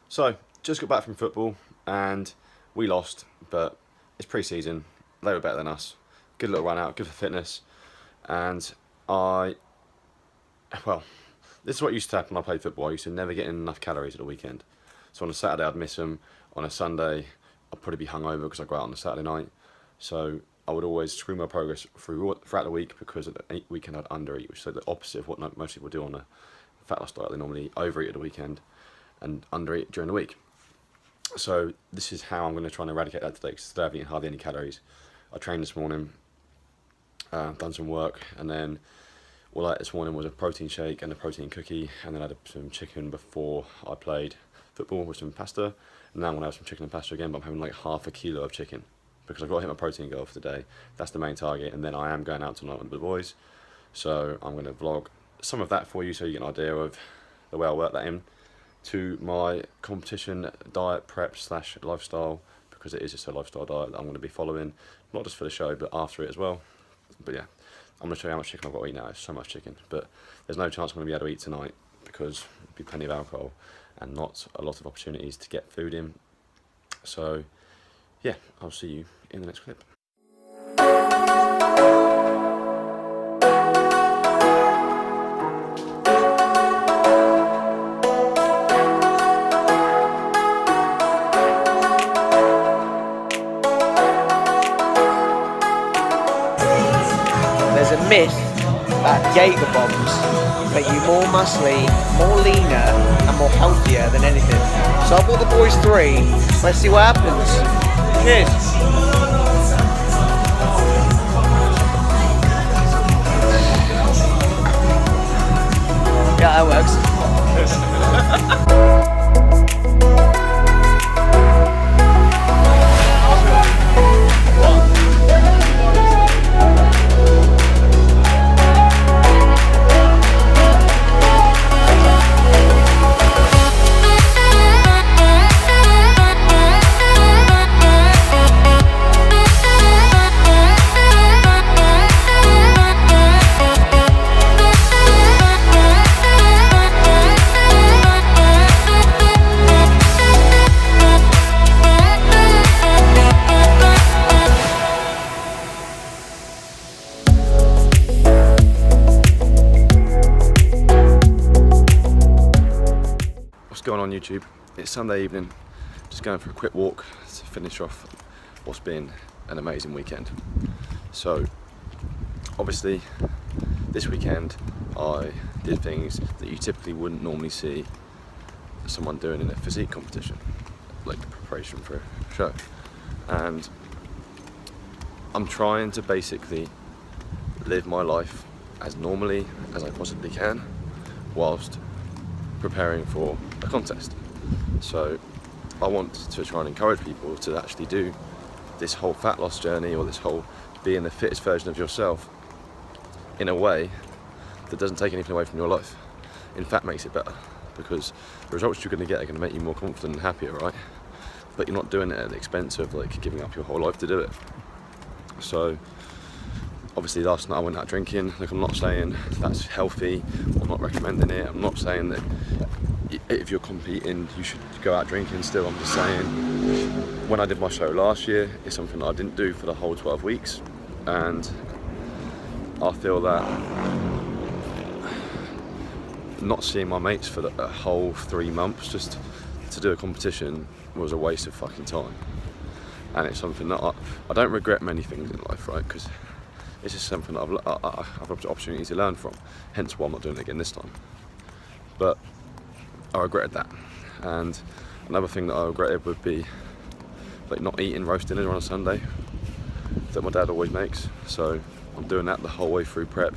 So, just got back from football and we lost, but it's pre-season. They were better than us. Good little run out, good for fitness. And I, well, this is what used to happen when I played football. I used to never get in enough calories at the weekend. So on a Saturday I'd miss them. On a Sunday I'd probably be hungover because I go out on a Saturday night. So I would always screw my progress throughout the week because at the weekend I'd undereat, which is the opposite of what most people do on a fat loss diet. They normally overeat at the weekend and undereat during the week. So this is how I'm going to try and eradicate that today, because today I've eaten hardly any calories. I trained this morning, done some work, and then all I ate this morning was a protein shake and a protein cookie, and then I had some chicken before I played football with some pasta. And now I'm going to have some chicken and pasta again, but I'm having like half a kilo of chicken because I've got to hit my protein goal for the day. That's the main target, and then I am going out tonight with the boys. So I'm going to vlog some of that for you so you get an idea of the way I work that in to my competition diet prep / lifestyle, because it is just a lifestyle diet that I'm going to be following, not just for the show but after it as well. But yeah, I'm going to show you how much chicken I've got to eat now. It's so much chicken, but there's no chance I'm going to be able to eat tonight because there'll be plenty of alcohol and not a lot of opportunities to get food in. So yeah, I'll see you in the next clip. There's a myth that Jager bombs make you more muscly, more leaner, and more healthier than anything. So I bought the boys 3. Let's see what happens. Cheers. Yeah, that works. Going on YouTube, it's Sunday evening, just going for a quick walk to finish off what's been an amazing weekend. So obviously this weekend I did things that you typically wouldn't normally see someone doing in a physique competition, like the preparation for a show, and I'm trying to basically live my life as normally as I possibly can whilst preparing for a contest. So I want to try and encourage people to actually do this whole fat loss journey, or this whole being the fittest version of yourself, in a way that doesn't take anything away from your life. In fact, makes it better, because the results you're going to get are going to make you more confident and happier, right? But you're not doing it at the expense of like giving up your whole life to do it. So obviously last night I went out drinking. Look, I'm not saying that's healthy, I'm not recommending it. I'm not saying that if you're competing you should go out drinking still. I'm just saying, when I did my show last year, it's something that I didn't do for the whole 12 weeks, and I feel that not seeing my mates for the whole 3 months just to do a competition was a waste of fucking time. And it's something that I don't regret many things in life, right? Because it's just something that I've had opportunities to learn from, hence why I'm not doing it again this time. But I regretted that. And another thing that I regretted would be like not eating roast dinner on a Sunday that my dad always makes. So I'm doing that the whole way through prep.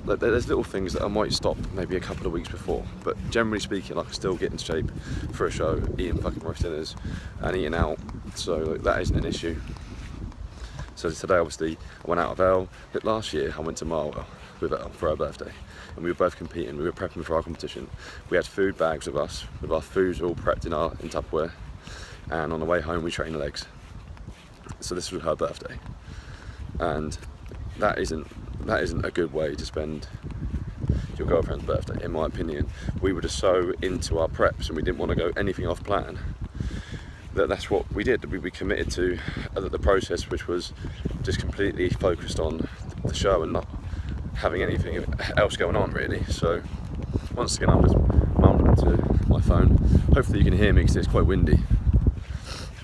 Like, there's little things that I might stop maybe a couple of weeks before, but generally speaking I can still get in shape for a show, eating fucking roast dinners and eating out, so like, that isn't an issue. So today obviously I went out of Elle. But last year I went to Marwell with Elle for her birthday, and we were both competing, we were prepping for our competition. We had food bags with us, with our foods all prepped in Tupperware, and on the way home we trained the legs. So this was her birthday, and that isn't a good way to spend your girlfriend's birthday, in my opinion. We were just so into our preps and we didn't want to go anything off plan. That's what we did. We committed to the process, which was just completely focused on the show and not having anything else going on, really. So once again, I'm just mumbling to my phone. Hopefully you can hear me because it's quite windy.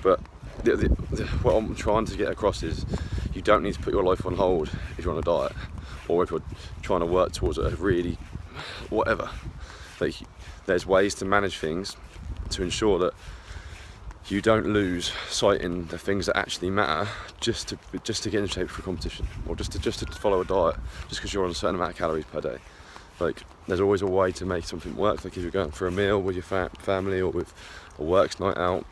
But what I'm trying to get across is you don't need to put your life on hold if you're on a diet, or if you're trying to work towards a really whatever. Like, there's ways to manage things to ensure that you don't lose sight in the things that actually matter just to get in shape for competition, or just to follow a diet just because you're on a certain amount of calories per day. Like, there's always a way to make something work. Like if you're going for a meal with your family or with a works night out,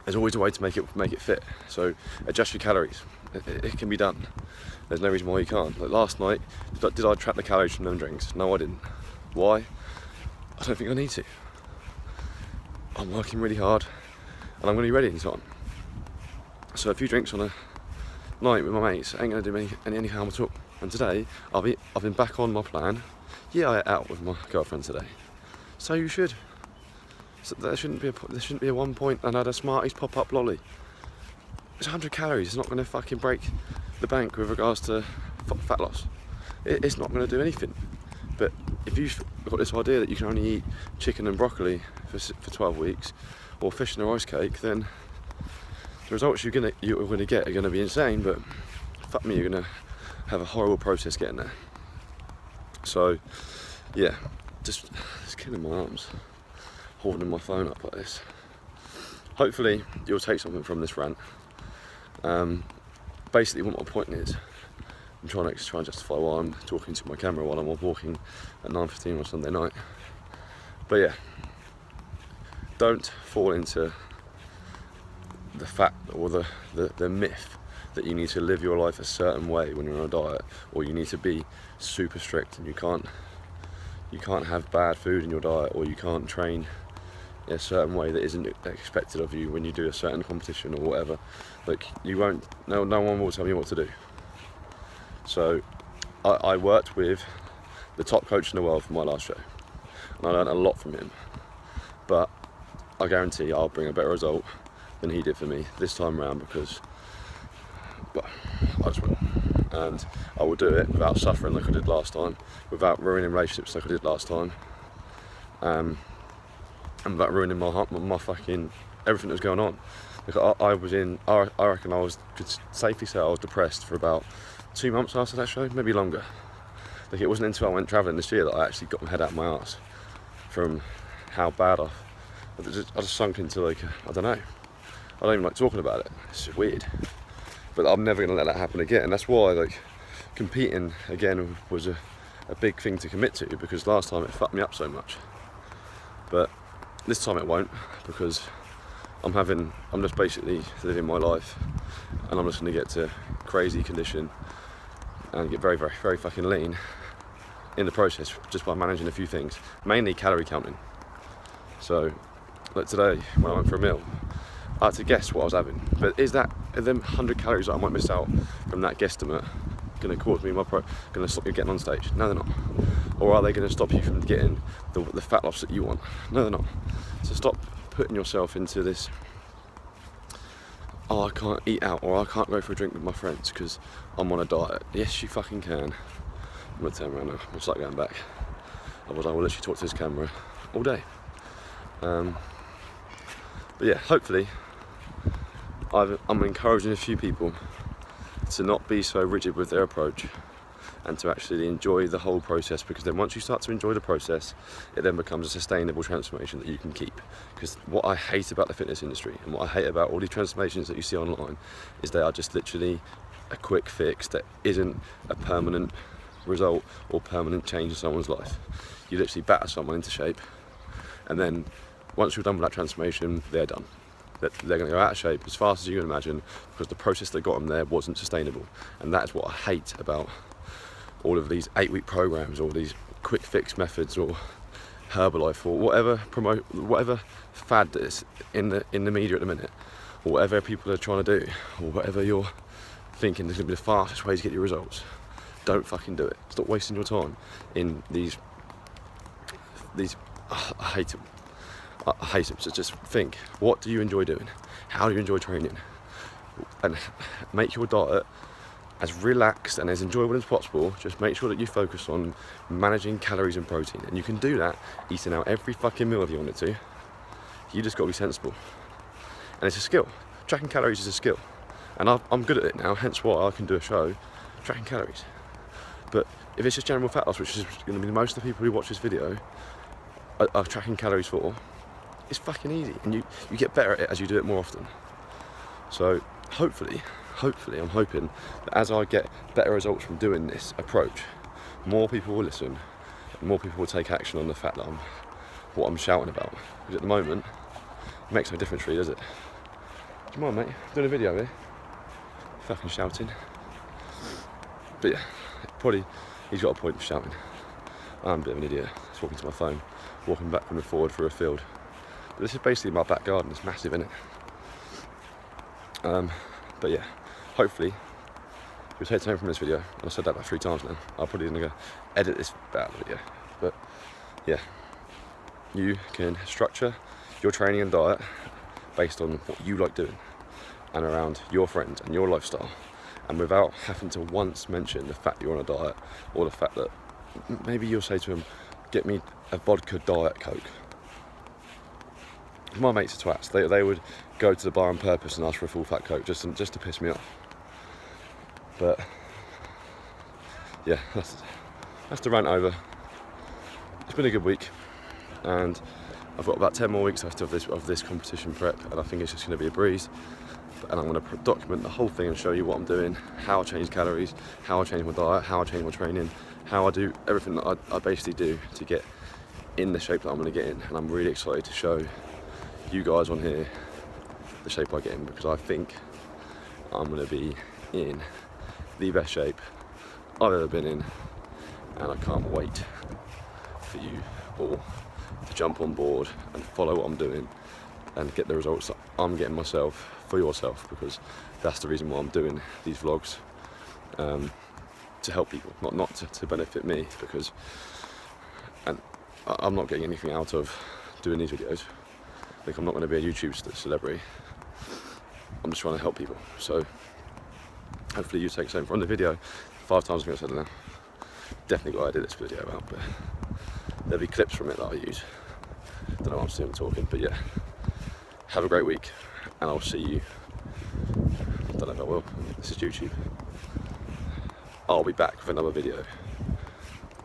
there's always a way to make it fit. So adjust your calories. It can be done. There's no reason why you can't. Like last night, did I track the calories from them drinks? No, I didn't. Why? I don't think I need to. I'm working really hard and I'm going to be ready in time. So a few drinks on a night with my mates ain't going to do me any harm at all. And today, I've been back on my plan. Yeah, I ate out with my girlfriend today. So you should. So there shouldn't be a 1 point and I had a Smarties pop-up lolly. It's 100 calories. It's not going to fucking break the bank with regards to fat loss. It's not going to do anything. But if you've got this idea that you can only eat chicken and broccoli for 12 weeks, or fish and a rice cake, then the results you're gonna get are gonna be insane. But fuck me, you're gonna have a horrible process getting there. So yeah, just killing my arms, holding my phone up like this. Hopefully you'll take something from this rant. Basically what my point is, I'm trying to justify why I'm talking to my camera while I'm walking at 9:15 on Sunday night. But yeah, don't fall into the fact or the myth that you need to live your life a certain way when you're on a diet, or you need to be super strict and you can't have bad food in your diet, or you can't train in a certain way that isn't expected of you when you do a certain competition or whatever. Like, you won't, no one will tell me what to do. So I worked with the top coach in the world for my last show and I learned a lot from him, but I guarantee I'll bring a better result than he did for me this time around, because I just will. And I will do it without suffering like I did last time, without ruining relationships like I did last time, and without ruining my fucking everything that was going on. Like I reckon I could safely say I was depressed for about 2 months after that show, maybe longer. Like, it wasn't until I went travelling this year that I actually got my head out of my arse from how bad I just sunk into, like, I don't know. I don't even like talking about it. It's just weird. But I'm never going to let that happen again. And that's why, like, competing again was a big thing to commit to, because last time it fucked me up so much. But this time it won't, because I'm just basically living my life, and I'm just going to get to crazy condition and get very, very, very fucking lean in the process, just by managing a few things, mainly calorie counting. So, like today, when I went for a meal, I had to guess what I was having. But are them 100 calories that I might miss out from that guesstimate going to cause me going to stop you getting on stage? No, they're not. Or are they going to stop you from getting the fat loss that you want? No, they're not. So stop putting yourself into this, oh, I can't eat out, or I can't go for a drink with my friends because I'm on a diet. Yes, you fucking can. I'm going to turn around now. I'm going to start going back. Otherwise I will literally talk to this camera all day. But yeah, hopefully I'm encouraging a few people to not be so rigid with their approach and to actually enjoy the whole process, because then once you start to enjoy the process, it then becomes a sustainable transformation that you can keep. Because what I hate about the fitness industry and what I hate about all these transformations that you see online is they are just literally a quick fix that isn't a permanent result or permanent change in someone's life. You literally batter someone into shape, and then once you're done with that transformation, they're done. They're going to go out of shape as fast as you can imagine, because the process that got them there wasn't sustainable. And that is what I hate about all of these 8-week programs, or these quick fix methods, or Herbalife, or whatever fad that is in the media at the minute, or whatever people are trying to do, or whatever you're thinking is going to be the fastest way to get your results. Don't fucking do it. Stop wasting your time in these these, I hate them. I hate them. So just think, what do you enjoy doing? How do you enjoy training? And make your diet as relaxed and as enjoyable as possible. Just make sure that you focus on managing calories and protein. And you can do that eating out every fucking meal if you wanted to. You just gotta be sensible. And it's a skill. Tracking calories is a skill. And I'm good at it now, hence why I can do a show tracking calories. But if it's just general fat loss, which is going to be most of the people who watch this video are tracking calories for, it's fucking easy. And you get better at it as you do it more often. So hopefully, I'm hoping that as I get better results from doing this approach, more people will listen, and more people will take action on the fact that what I'm shouting about. Because at the moment, it makes no difference really, does it? Come on, mate, I'm doing a video here. Fucking shouting. But yeah, probably he's got a point for shouting. I'm a bit of an idiot. Just walking to my phone, walking back and forward through a field. But this is basically my back garden. It's massive, isn't it? But yeah, hopefully you'll take time from this video. And I've said that about 3 times now. I'm probably gonna go edit this bad video. But yeah, you can structure your training and diet based on what you like doing and around your friends and your lifestyle, and without having to once mention the fact that you're on a diet, or the fact that maybe you'll say to them, get me a vodka diet coke. My mates are twats. They would go to the bar on purpose and ask for a full fat coke just to piss me off. But yeah, that's the rant over. It's been a good week, and I've got about 10 more weeks left of this competition prep, and I think it's just going to be a breeze. And I'm going to document the whole thing and show you what I'm doing, how I change calories, how I change my diet, how I change my training, how I do everything that I basically do to get in the shape that I'm going to get in. And I'm really excited to show you guys on here the shape I get in, because I think I'm going to be in the best shape I've ever been in, and I can't wait for you all to jump on board and follow what I'm doing and get the results that I'm getting myself for yourself, because that's the reason why I'm doing these vlogs, to help people, not to benefit me, because I'm not getting anything out of doing these videos. Like, I'm not going to be a YouTube celebrity. I'm just trying to help people. So hopefully you take something from the video. 5 times I think I said it now. Definitely got I did this video about, but there'll be clips from it that I use. Don't know what I'm still talking, but yeah. Have a great week, and I'll see you. I don't know if I will. This is YouTube. I'll be back with another video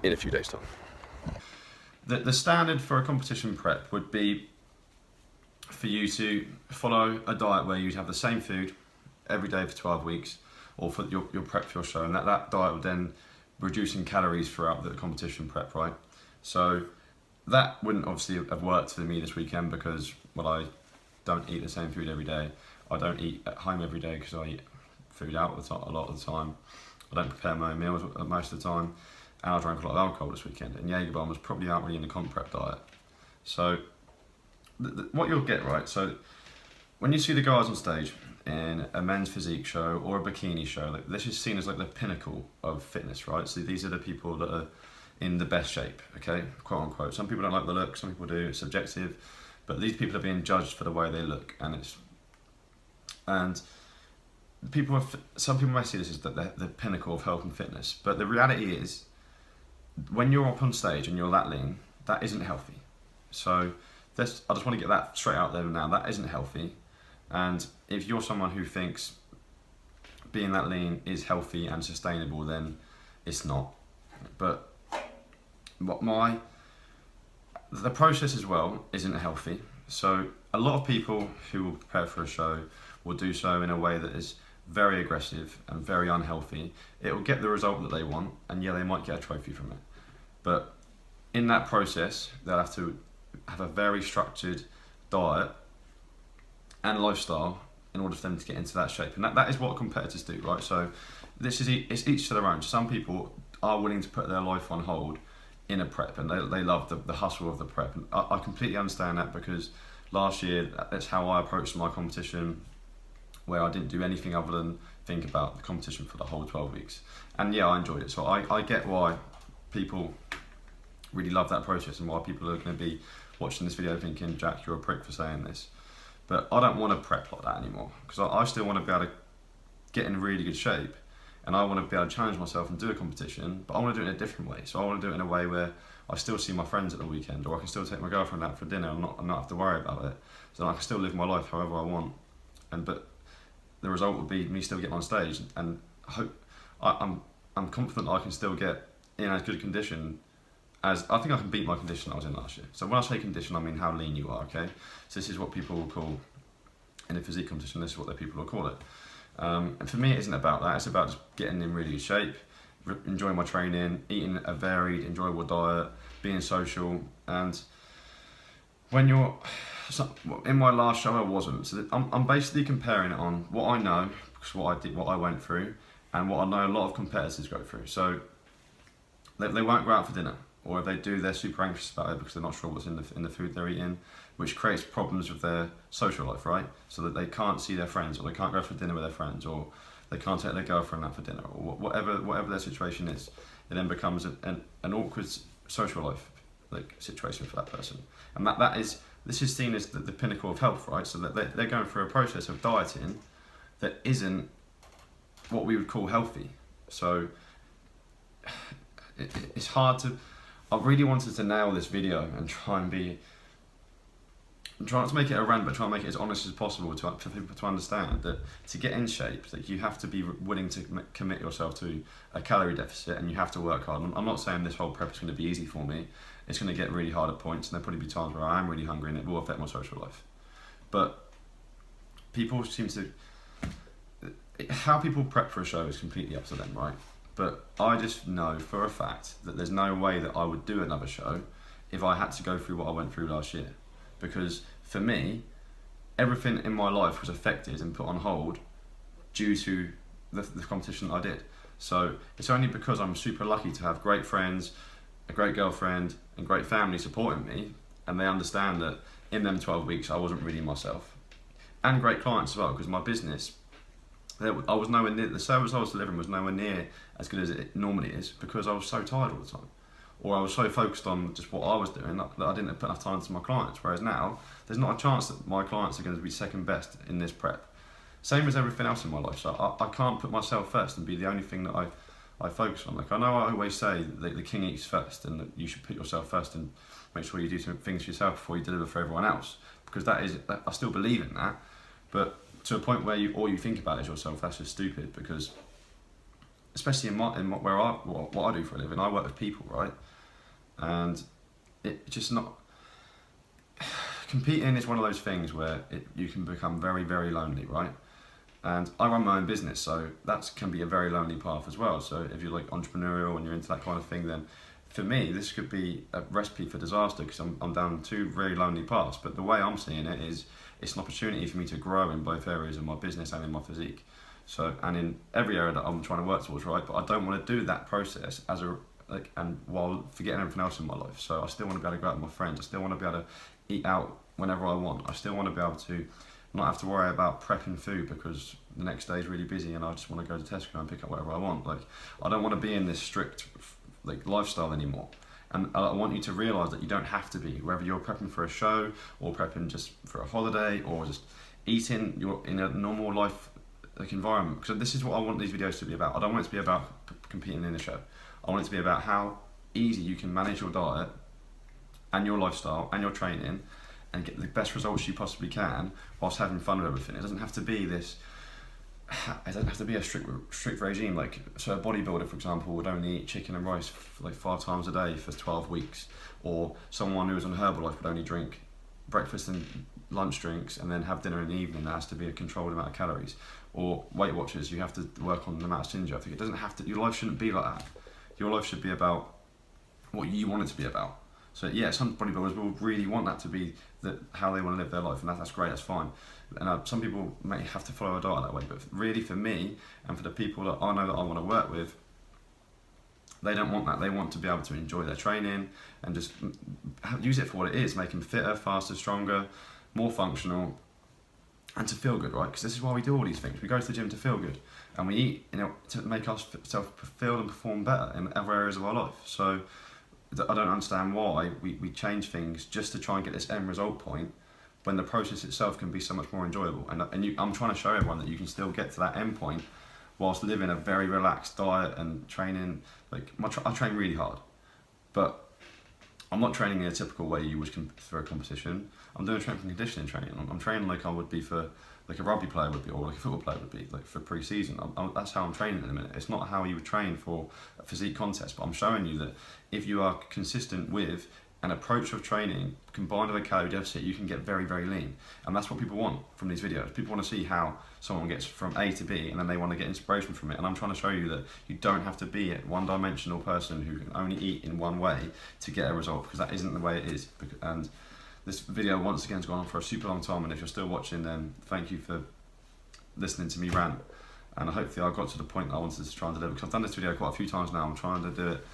in a few days' time. The standard for a competition prep would be for you to follow a diet where you'd have the same food every day for 12 weeks, or for your prep for your show, and that diet would then reduce in calories throughout the competition prep, right? So that wouldn't obviously have worked for me this weekend, because, well, I don't eat the same food every day. I don't eat at home every day because I eat food out a lot of the time. I don't prepare my own meals most of the time, and I drank a lot of alcohol this weekend, and Jager was probably not really in the comp prep diet. So what you'll get, right, so when you see the guys on stage in a men's physique show or a bikini show, like, this is seen as like the pinnacle of fitness, right? So these are the people that are in the best shape, okay, quote unquote. Some people don't like the look, some people do, it's subjective, but these people are being judged for the way they look, and some people may see this as the pinnacle of health and fitness, but the reality is, when you're up on stage and you're that lean, that isn't healthy. So I just want to get that straight out there now. That isn't healthy, and if you're someone who thinks being that lean is healthy and sustainable, then it's not. But the process as well isn't healthy. So a lot of people who will prepare for a show will do so in a way that is very aggressive and very unhealthy. It will get the result that they want, and yeah, they might get a trophy from it. But in that process, they'll have to have a very structured diet and lifestyle in order for them to get into that shape. And that is what competitors do, right? So it's each to their own. Some people are willing to put their life on hold in a prep, and they love the hustle of the prep. And I completely understand that, because last year, that's how I approached my competition, where I didn't do anything other than think about the competition for the whole 12 weeks. And yeah, I enjoyed it. So I get why people really love that process and why people are going to be watching this video thinking, Jack, you're a prick for saying this. But I don't want to prep like that anymore, because I still want to be able to get in really good shape, and I want to be able to challenge myself and do a competition, but I want to do it in a different way. So I want to do it in a way where I still see my friends at the weekend, or I can still take my girlfriend out for dinner and not have to worry about it. So I can still live my life however I want. But the result would be me still getting on stage, and I hope I'm confident that I can still get in as good condition as I think I can beat my condition I was in last year. So when I say condition, I mean how lean you are. Okay, so this is what people will call in a physique competition. This is what the people will call it. And for me, it isn't about that. It's about just getting in really good shape, enjoying my training, eating a varied, enjoyable diet, being social. And when you're in my last show, I wasn't. So I'm basically comparing it on what I know, because what I did, what I went through, and what I know a lot of competitors go through. So they won't go out for dinner, or if they do, they're super anxious about it because they're not sure what's in the food they're eating, which creates problems with their social life, right? So that they can't see their friends, or they can't go for dinner with their friends, or they can't take their girlfriend out for dinner, or whatever their situation is. It then becomes an awkward social life situation for that person, and this is seen as the pinnacle of health, right? So that they're going through a process of dieting that isn't what we would call healthy. So it's hard to. I really wanted to nail this video and try not to make it a rant, but try and make it as honest as possible for people to understand that to get in shape, that you have to be willing to commit yourself to a calorie deficit, and you have to work hard. I'm not saying this whole prep is going to be easy for me. It's going to get really hard at points, and there'll probably be times where I am really hungry and it will affect my social life. But people seem to... How people prep for a show is completely up to them, right? But I just know for a fact that there's no way that I would do another show if I had to go through what I went through last year. Because for me, everything in my life was affected and put on hold due to the competition that I did. So it's only because I'm super lucky to have great friends, a great girlfriend, and great family supporting me, and they understand that in them 12 weeks I wasn't really myself. And great clients as well, because my business, I was nowhere near, the service I was delivering was nowhere near as good as it normally is, because I was so tired all the time. Or I was so focused on just what I was doing that I didn't put enough time into my clients. Whereas now, there's not a chance that my clients are going to be second best in this prep. Same as everything else in my life. So I can't put myself first and be the only thing that I focus on. Like, I know I always say that the king eats first, and that you should put yourself first and make sure you do some things for yourself before you deliver for everyone else. Because I still believe in that. But to a point where all you think about is yourself, that's just stupid. Because especially in what I do for a living, I work with people, right? And it just not... Competing is one of those things where you can become very, very lonely, right? And I run my own business, so that can be a very lonely path as well. So if you're like entrepreneurial and you're into that kind of thing, then for me, this could be a recipe for disaster, because I'm down two very lonely paths. But the way I'm seeing it is, it's an opportunity for me to grow in both areas of my business and in my physique. So, and in every area that I'm trying to work towards, right? But I don't want to do that process and while forgetting everything else in my life. So I still want to be able to go out with my friends. I still want to be able to eat out whenever I want. I still want to be able to not have to worry about prepping food because the next day is really busy and I just want to go to Tesco and pick up whatever I want. Like, I don't want to be in this strict lifestyle anymore. And I want you to realise that you don't have to be, whether you're prepping for a show or prepping just for a holiday or just eating, you're in a normal life environment. Because this is what I want these videos to be about. I don't want it to be about competing in a show. I want it to be about how easy you can manage your diet and your lifestyle and your training and get the best results you possibly can whilst having fun with everything. It doesn't have to be this, it doesn't have to be a strict regime. Like, so a bodybuilder, for example, would only eat chicken and rice like 5 times a day for 12 weeks. Or someone who was on Herbalife would only drink breakfast and lunch drinks and then have dinner in the evening. That has to be a controlled amount of calories. Or Weight Watchers, you have to work on the amount of ginger. I think it doesn't have to, your life shouldn't be like that. Your life should be about what you want it to be about. So yeah, some bodybuilders will really want that to be how they want to live their life, and that's great, that's fine. And some people may have to follow a diet that way, but really for me, and for the people that I know that I want to work with, they don't want that. They want to be able to enjoy their training and just use it for what it is, make them fitter, faster, stronger, more functional, and to feel good, right? Because this is why we do all these things. We go to the gym to feel good, and we eat, to make ourselves feel and perform better in other areas of our life. So I don't understand why we change things just to try and get this end result point, when the process itself can be so much more enjoyable. I'm trying to show everyone that you can still get to that end point whilst living a very relaxed diet and training. Like I train really hard, but I'm not training in a typical way you would for a competition. I'm doing strength and conditioning training. I'm training like I would be for, like a rugby player would be, or like a football player would be, like for pre-season. That's how I'm training in a minute. It's not how you would train for a physique contest, but I'm showing you that if you are consistent with an approach of training combined with a calorie deficit, you can get very, very lean. And that's what people want from these videos. People want to see how someone gets from A to B, and then they want to get inspiration from it. And I'm trying to show you that you don't have to be a one-dimensional person who can only eat in one way to get a result, because that isn't the way it is. And this video, once again, has gone on for a super long time, and if you're still watching, then thank you for listening to me rant. And hopefully I got to the point that I wanted to try and deliver, because I've done this video quite a few times now. I'm trying to do it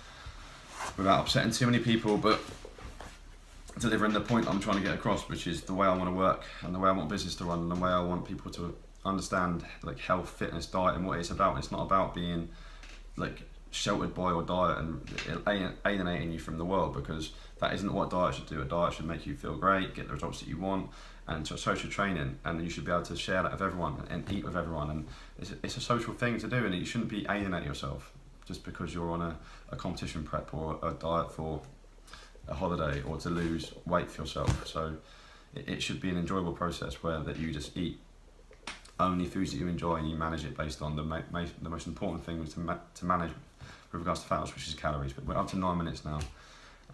without upsetting too many people, but delivering the point I'm trying to get across, which is the way I want to work and the way I want business to run and the way I want people to understand like health, fitness, diet, and what it's about. It's not about being like sheltered by your diet and alienating you from the world, because that isn't what diet should do. A diet should make you feel great, get the results that you want, and so should training, and you should be able to share that with everyone and eat with everyone, and it's a social thing to do, and you shouldn't be alienating yourself just because you're on a competition prep or a diet for a holiday or to lose weight for yourself. So it should be an enjoyable process where that you just eat only foods that you enjoy, and you manage it based on the most important thing is to manage with regards to fat loss, which is calories. But we're up to 9 minutes now,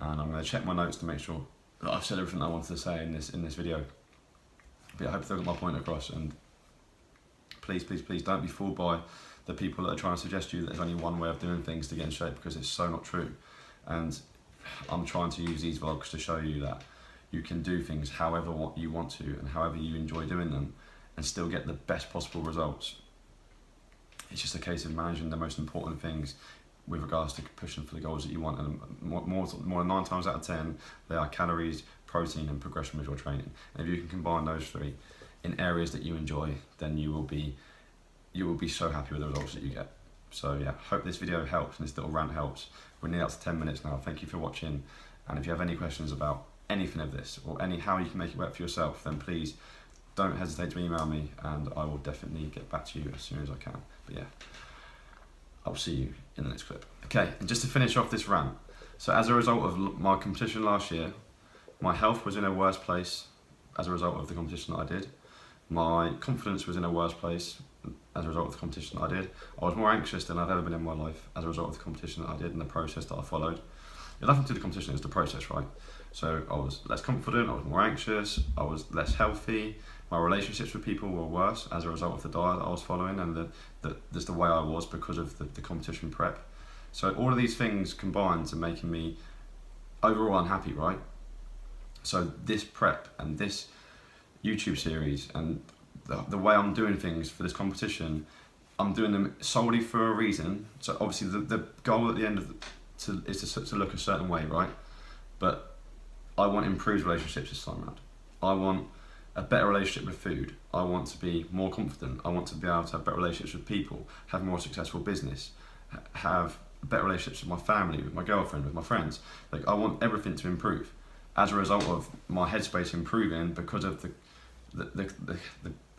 and I'm going to check my notes to make sure that I've said everything I wanted to say in this video. But I hope I got my point across, and please don't be fooled by the people that are trying to suggest to you that there's only one way of doing things to get in shape, because it's so not true. And I'm trying to use these vlogs to show you that you can do things however what you want to and however you enjoy doing them and still get the best possible results. It's just a case of managing the most important things with regards to pushing for the goals that you want, and more than 9 times out of 10 they are calories, protein and progression with your training. And if you can combine those three in areas that you enjoy, then you will be so happy with the results that you get. So yeah, hope this video helps and this little rant helps. We're nearly up to 10 minutes now. Thank you for watching, and if you have any questions about anything of this or how you can make it work for yourself, then please don't hesitate to email me, and I will definitely get back to you as soon as I can. But yeah, I'll see you in the next clip. Okay, and just to finish off this rant, so as a result of my competition last year, my health was in a worse place as a result of the competition that I did. My confidence was in a worse place as a result of the competition that I did. I was more anxious than I've ever been in my life as a result of the competition that I did and the process that I followed. It's nothing to do with the competition, it's the process, right? So I was less confident, I was more anxious, I was less healthy, my relationships with people were worse as a result of the diet that I was following and just the way I was because of the competition prep. So all of these things combined to making me overall unhappy, right? So this prep and this YouTube series and the way I'm doing things for this competition, I'm doing them solely for a reason. So obviously the goal at the end is to look a certain way, right? But I want improved relationships this time around. I want a better relationship with food. I want to be more confident. I want to be able to have better relationships with people, have more successful business, have better relationships with my family, with my girlfriend, with my friends. Like, I want everything to improve as a result of my headspace improving because of the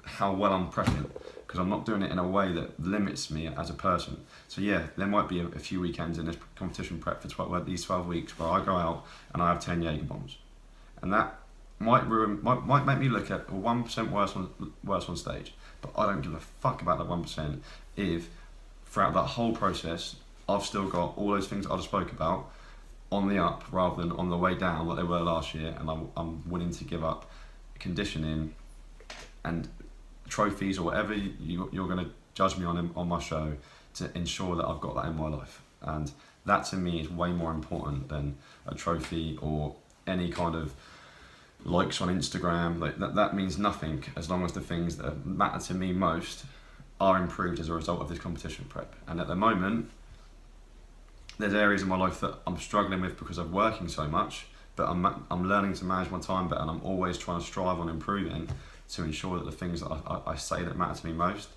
how well I'm prepping, because I'm not doing it in a way that limits me as a person. So yeah, there might be a few weekends in this competition prep for these 12 weeks where I go out and I have 10 Jager bombs, and that might make me look at 1% worse on stage. But I don't give a fuck about that 1% if throughout that whole process I've still got all those things that I just spoke about on the up rather than on the way down like they were last year, and I'm willing to give up conditioning and trophies or whatever you're going to judge me on my show to ensure that I've got that in my life. And that to me is way more important than a trophy or any kind of likes on Instagram. Like that means nothing as long as the things that matter to me most are improved as a result of this competition prep. And at the moment there's areas in my life that I'm struggling with because I'm working so much, but I'm learning to manage my time better, and I'm always trying to strive on improving to ensure that the things that I say that matter to me most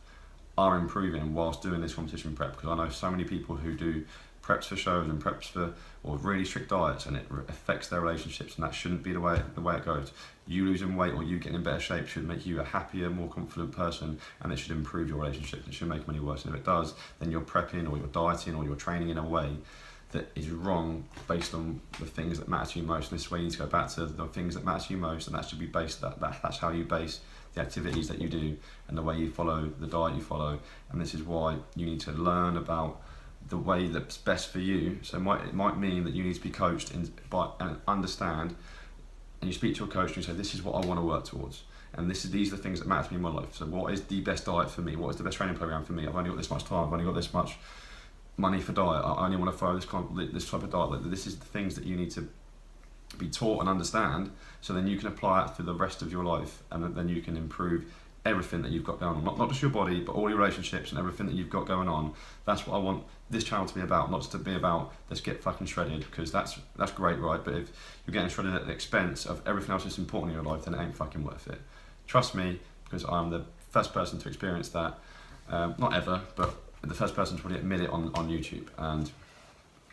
are improving whilst doing this competition prep, because I know so many people who do preps for shows and preps for, or really strict diets, and it affects their relationships, and that shouldn't be the way it goes. You losing weight or you getting in better shape should make you a happier, more confident person, and it should improve your relationships. It should make them any worse. And if it does, then you're prepping or you're dieting or you're training in a way that is wrong based on the things that matter to you most. And this way you need to go back to the things that matter to you most, and that should be based, that's how you base the activities that you do and the way you follow, the diet you follow. And this is why you need to learn about the way that's best for you. So it might mean that you need to be coached and understand, and you speak to a coach and you say, this is what I want to work towards, and these are the things that matter to me in my life. So what is the best diet for me? What is the best training program for me? I've only got this much time, I've only got this much money for diet, I only want to follow this type of diet. Like, this is the things that you need to be taught and understand, so then you can apply it for the rest of your life, and then you can improve everything that you've got going on, not just your body, but all your relationships and everything that you've got going on. That's what I want this channel to be about, not just to be about let's get fucking shredded, because that's great, right? But if you're getting shredded at the expense of everything else that's important in your life, then it ain't fucking worth it. Trust me, because I'm the first person to experience that, not ever, but the first person to really admit it on YouTube, and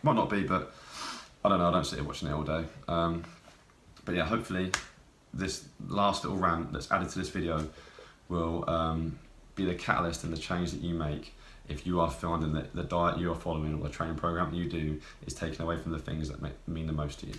might not be, but I don't know, I don't sit here watching it all day. But yeah, hopefully this last little rant that's added to this video will be the catalyst and the change that you make if you are finding that the diet you are following or the training program that you do is taken away from the things that mean the most to you.